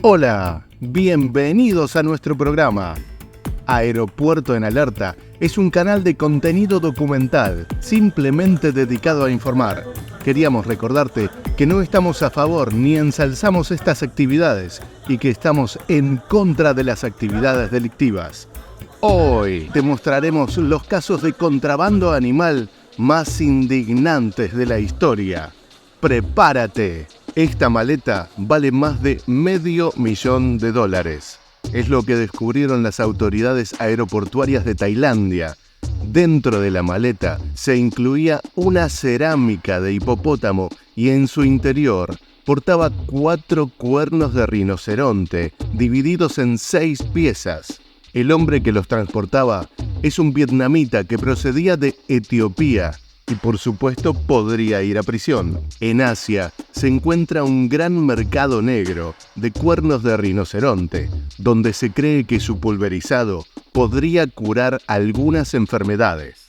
Hola, bienvenidos a nuestro programa. Aeropuerto en Alerta es un canal de contenido documental simplemente dedicado a informar. Queríamos recordarte que no estamos a favor ni ensalzamos estas actividades y que estamos en contra de las actividades delictivas. Hoy te mostraremos los casos de contrabando animal más indignantes de la historia. ¡Prepárate! Esta maleta vale más de $500,000. Es lo que descubrieron las autoridades aeroportuarias de Tailandia. Dentro de la maleta se incluía una cerámica de hipopótamo y en su interior portaba 4 cuernos de rinoceronte divididos en 6 piezas. El hombre que los transportaba es un vietnamita que procedía de Etiopía y por supuesto podría ir a prisión. En Asia se encuentra un gran mercado negro de cuernos de rinoceronte, donde se cree que su pulverizado podría curar algunas enfermedades.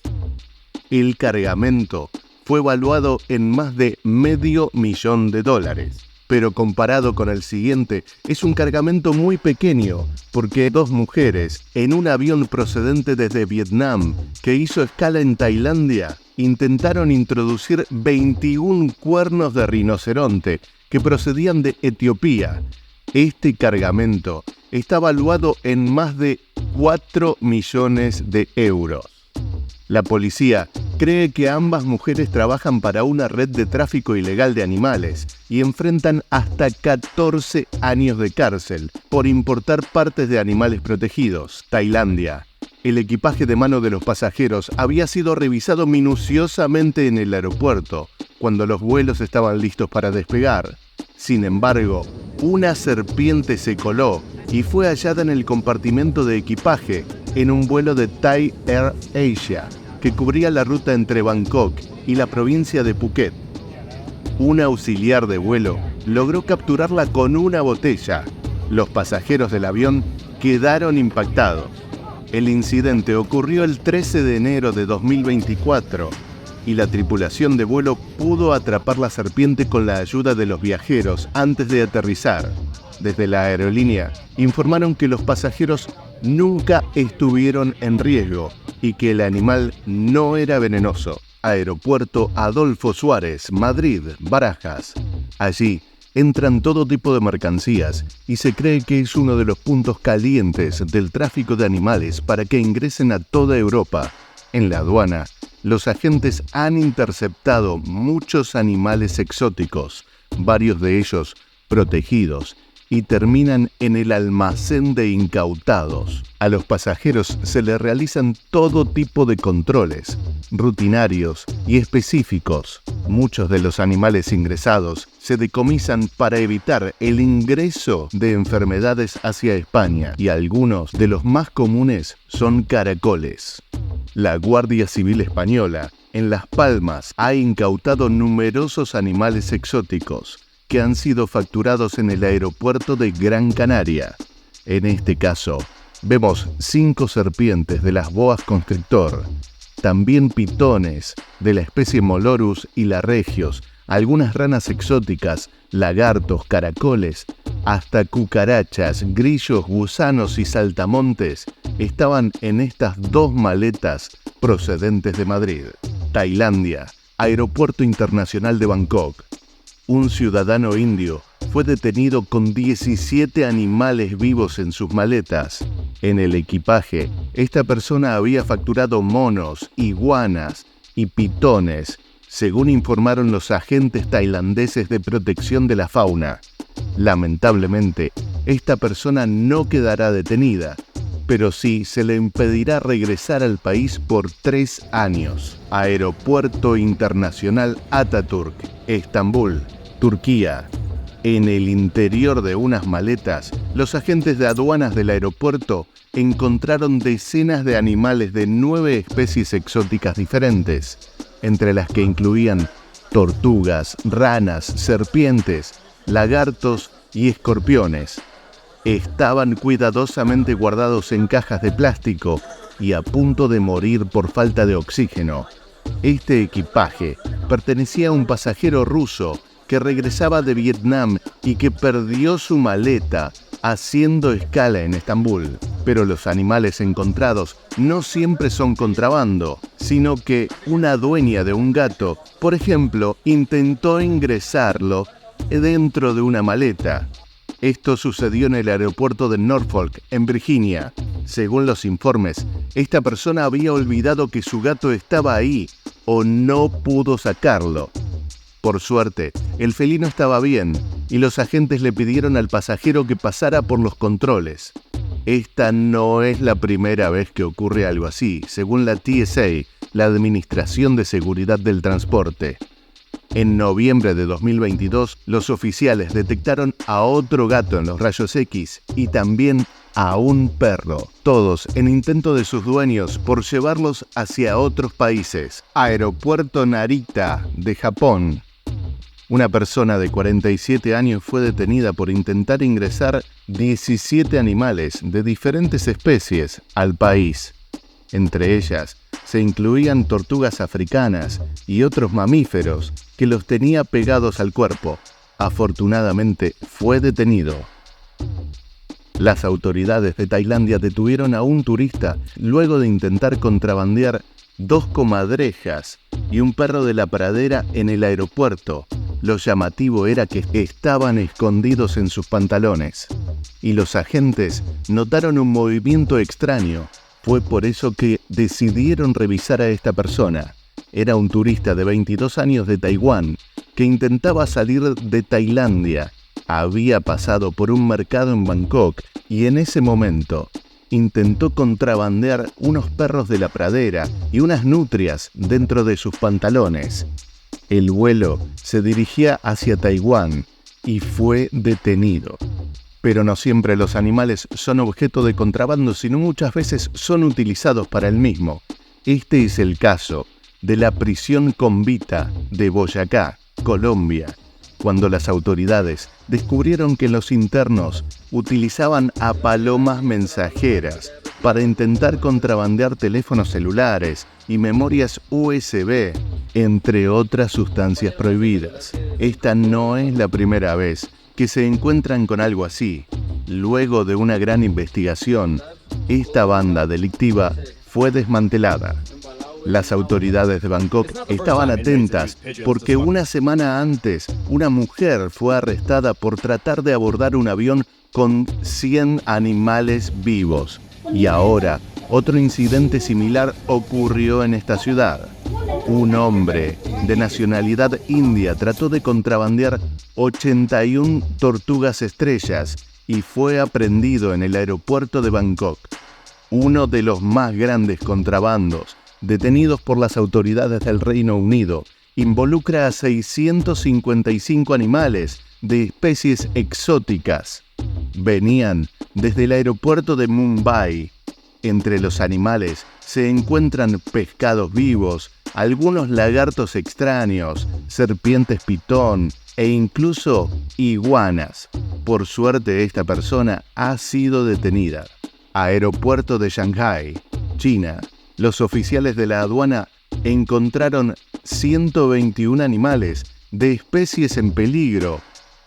El cargamento fue evaluado en más de $500,000, pero comparado con el siguiente es un cargamento muy pequeño, porque 2 mujeres en un avión procedente desde Vietnam que hizo escala en Tailandia intentaron introducir 21 cuernos de rinoceronte que procedían de Etiopía. Este cargamento está valuado en más de 4 millones de euros. La policía cree que ambas mujeres trabajan para una red de tráfico ilegal de animales y enfrentan hasta 14 años de cárcel por importar partes de animales protegidos. Tailandia. El equipaje de mano de los pasajeros había sido revisado minuciosamente en el aeropuerto cuando los vuelos estaban listos para despegar. Sin embargo, una serpiente se coló y fue hallada en el compartimento de equipaje en un vuelo de Thai Air Asia que cubría la ruta entre Bangkok y la provincia de Phuket. Un auxiliar de vuelo logró capturarla con una botella. Los pasajeros del avión quedaron impactados. El incidente ocurrió el 13 de enero de 2024 y la tripulación de vuelo pudo atrapar la serpiente con la ayuda de los viajeros antes de aterrizar. Desde la aerolínea informaron que los pasajeros nunca estuvieron en riesgo y que el animal no era venenoso. Aeropuerto Adolfo Suárez, Madrid, Barajas. Allí entran todo tipo de mercancías y se cree que es uno de los puntos calientes del tráfico de animales para que ingresen a toda Europa. En la aduana, los agentes han interceptado muchos animales exóticos, varios de ellos protegidos, y terminan en el almacén de incautados. A los pasajeros se les realizan todo tipo de controles, rutinarios y específicos. Muchos de los animales ingresados se decomisan para evitar el ingreso de enfermedades hacia España y algunos de los más comunes son caracoles. La Guardia Civil Española en Las Palmas ha incautado numerosos animales exóticos que han sido facturados en el aeropuerto de Gran Canaria. En este caso, vemos 5 serpientes de las boas constrictor, también pitones de la especie Molorus y laregios, algunas ranas exóticas, lagartos, caracoles, hasta cucarachas, grillos, gusanos y saltamontes estaban en estas 2 maletas procedentes de Madrid. Tailandia, Aeropuerto Internacional de Bangkok. Un ciudadano indio fue detenido con 17 animales vivos en sus maletas. En el equipaje, esta persona había facturado monos, iguanas y pitones, según informaron los agentes tailandeses de protección de la fauna. Lamentablemente, esta persona no quedará detenida, pero sí se le impedirá regresar al país por 3 años. Aeropuerto Internacional Ataturk, Estambul, Turquía. En el interior de unas maletas, los agentes de aduanas del aeropuerto encontraron decenas de animales de 9 especies exóticas diferentes, entre las que incluían tortugas, ranas, serpientes, lagartos y escorpiones. Estaban cuidadosamente guardados en cajas de plástico y a punto de morir por falta de oxígeno. Este equipaje pertenecía a un pasajero ruso que regresaba de Vietnam y que perdió su maleta haciendo escala en Estambul. Pero los animales encontrados no siempre son contrabando, sino que una dueña de un gato, por ejemplo, intentó ingresarlo dentro de una maleta. Esto sucedió en el aeropuerto de Norfolk, en Virginia. Según los informes, esta persona había olvidado que su gato estaba ahí o no pudo sacarlo. Por suerte, el felino estaba bien y los agentes le pidieron al pasajero que pasara por los controles. Esta no es la primera vez que ocurre algo así, según la TSA, la Administración de Seguridad del Transporte. En noviembre de 2022, los oficiales detectaron a otro gato en los rayos X y también a un perro, todos en intento de sus dueños por llevarlos hacia otros países. Aeropuerto Narita, de Japón. Una persona de 47 años fue detenida por intentar ingresar 17 animales de diferentes especies al país. Entre ellas, se incluían tortugas africanas y otros mamíferos que los tenía pegados al cuerpo. Afortunadamente, fue detenido. Las autoridades de Tailandia detuvieron a un turista luego de intentar contrabandear 2 comadrejas y un perro de la pradera en el aeropuerto. Lo llamativo era que estaban escondidos en sus pantalones, y los agentes notaron un movimiento extraño. Fue por eso que decidieron revisar a esta persona. Era un turista de 22 años de Taiwán que intentaba salir de Tailandia. Había pasado por un mercado en Bangkok y en ese momento intentó contrabandear unos perros de la pradera y unas nutrias dentro de sus pantalones. El vuelo se dirigía hacia Taiwán y fue detenido. Pero no siempre los animales son objeto de contrabando, sino muchas veces son utilizados para el mismo. Este es el caso de la prisión Convita de Boyacá, Colombia, cuando las autoridades descubrieron que los internos utilizaban a palomas mensajeras para intentar contrabandear teléfonos celulares y memorias USB, entre otras sustancias prohibidas. Esta no es la primera vez que se encuentran con algo así. Luego de una gran investigación, esta banda delictiva fue desmantelada. Las autoridades de Bangkok estaban atentas porque una semana antes una mujer fue arrestada por tratar de abordar un avión con 100 animales vivos. Y ahora, otro incidente similar ocurrió en esta ciudad. Un hombre de nacionalidad india trató de contrabandear 81 tortugas estrellas y fue aprehendido en el aeropuerto de Bangkok. Uno de los más grandes contrabandos detenidos por las autoridades del Reino Unido involucra a 655 animales de especies exóticas. Venían desde el aeropuerto de Mumbai. Entre los animales se encuentran pescados vivos, algunos lagartos extraños, serpientes pitón e incluso iguanas. Por suerte, esta persona ha sido detenida. Aeropuerto de Shanghái, China. Los oficiales de la aduana encontraron 121 animales de especies en peligro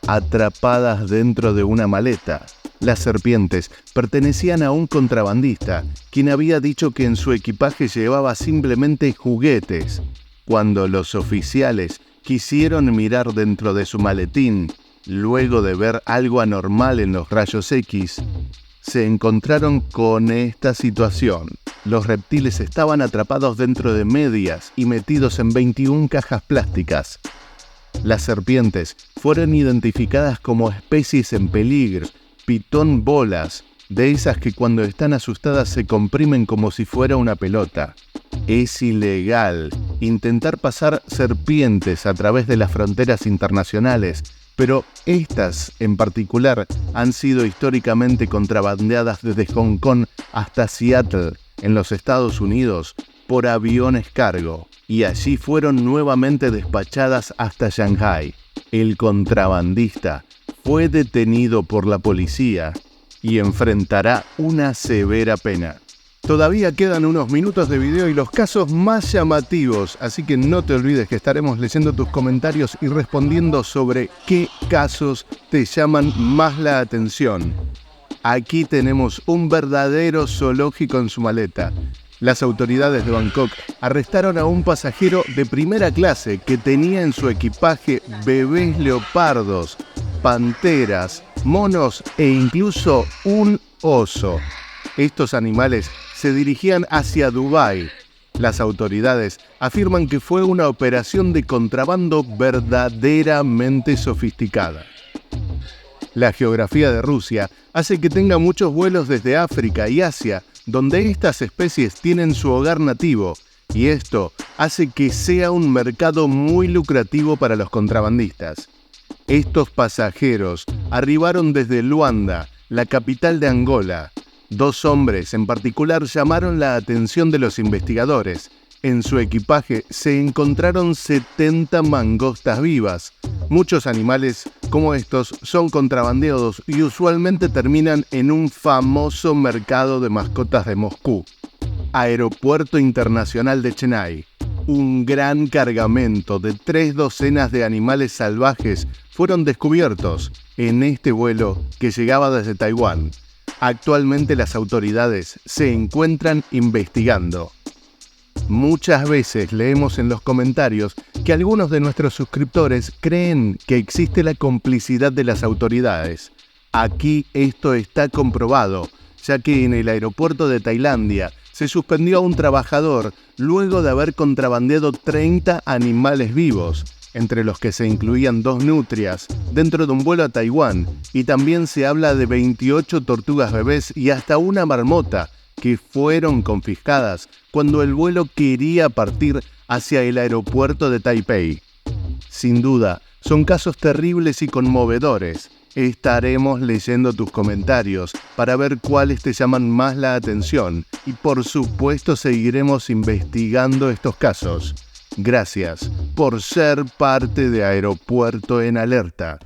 atrapadas dentro de una maleta. Las serpientes pertenecían a un contrabandista, quien había dicho que en su equipaje llevaba simplemente juguetes. Cuando los oficiales quisieron mirar dentro de su maletín, luego de ver algo anormal en los rayos X, se encontraron con esta situación. Los reptiles estaban atrapados dentro de medias y metidos en 21 cajas plásticas. Las serpientes fueron identificadas como especies en peligro, pitón bolas, de esas que cuando están asustadas se comprimen como si fuera una pelota. Es ilegal intentar pasar serpientes a través de las fronteras internacionales, pero estas en particular han sido históricamente contrabandeadas desde Hong Kong hasta Seattle, en los Estados Unidos, por aviones cargo, y allí fueron nuevamente despachadas hasta Shanghái. El contrabandista fue detenido por la policía y enfrentará una severa pena. Todavía quedan unos minutos de video y los casos más llamativos, así que no te olvides que estaremos leyendo tus comentarios y respondiendo sobre qué casos te llaman más la atención. Aquí tenemos un verdadero zoológico en su maleta. Las autoridades de Bangkok arrestaron a un pasajero de primera clase que tenía en su equipaje bebés leopardos, panteras, monos e incluso un oso. Estos animales se dirigían hacia Dubái. Las autoridades afirman que fue una operación de contrabando verdaderamente sofisticada. La geografía de Rusia hace que tenga muchos vuelos desde África y Asia, donde estas especies tienen su hogar nativo, y esto hace que sea un mercado muy lucrativo para los contrabandistas. Estos pasajeros arribaron desde Luanda, la capital de Angola. 2 hombres en particular llamaron la atención de los investigadores. En su equipaje se encontraron 70 mangostas vivas. Muchos animales como estos son contrabandeados y usualmente terminan en un famoso mercado de mascotas de Moscú. Aeropuerto Internacional de Chennai. Un gran cargamento de 3 docenas de animales salvajes fueron descubiertos en este vuelo que llegaba desde Taiwán. Actualmente las autoridades se encuentran investigando. Muchas veces leemos en los comentarios que algunos de nuestros suscriptores creen que existe la complicidad de las autoridades. Aquí esto está comprobado, ya que en el aeropuerto de Tailandia se suspendió a un trabajador luego de haber contrabandeado 30 animales vivos, entre los que se incluían 2 nutrias, dentro de un vuelo a Taiwán, y también se habla de 28 tortugas bebés y hasta una marmota, que fueron confiscadas cuando el vuelo quería partir hacia el aeropuerto de Taipei. Sin duda, son casos terribles y conmovedores. Estaremos leyendo tus comentarios para ver cuáles te llaman más la atención y por supuesto seguiremos investigando estos casos. Gracias por ser parte de Aeropuerto en Alerta.